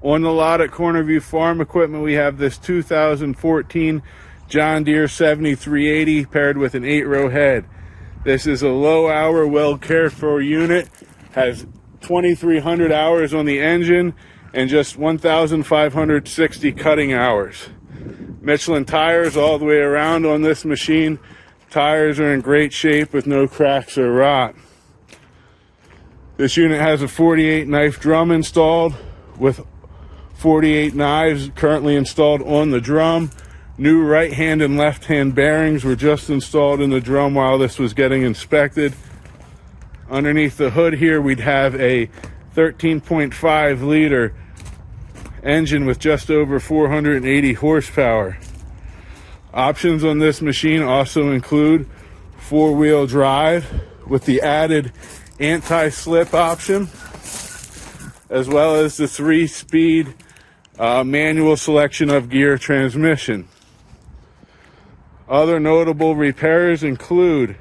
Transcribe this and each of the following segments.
On the lot at Corner View Farm Equipment, we have this 2014 John Deere 7380 paired with an 8-row head. This is a low-hour, well-cared-for unit, has 2,300 hours on the engine and just 1,560 cutting hours. Michelin tires all the way around on this machine. Tires are in great shape with no cracks or rot. This unit has a 48 knife drum installed with 48 knives currently installed on the drum. New right hand and left hand bearings were just installed in the drum while this was getting inspected. Underneath the hood here, we'd have a 13.5 liter engine with just over 480 horsepower. Options on this machine also include 4-wheel drive with the added AntiSlip option, as well as the 3-speed manual selection of gear transmission. Other notable repairs include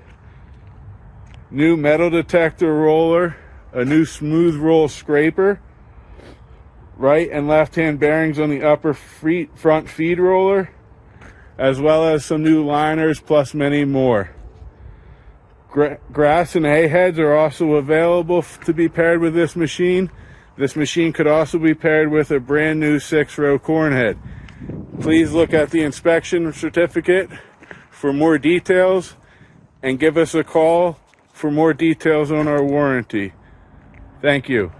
new metal detector roller, a new smooth roll scraper, right and left hand bearings on the upper front feed roller, as well as some new liners plus many more. Grass and hay heads are also available to be paired with this machine. This machine could also be paired with a brand new 6-row corn head. Please look at the inspection certificate for more details and give us a call for more details on our warranty. Thank you.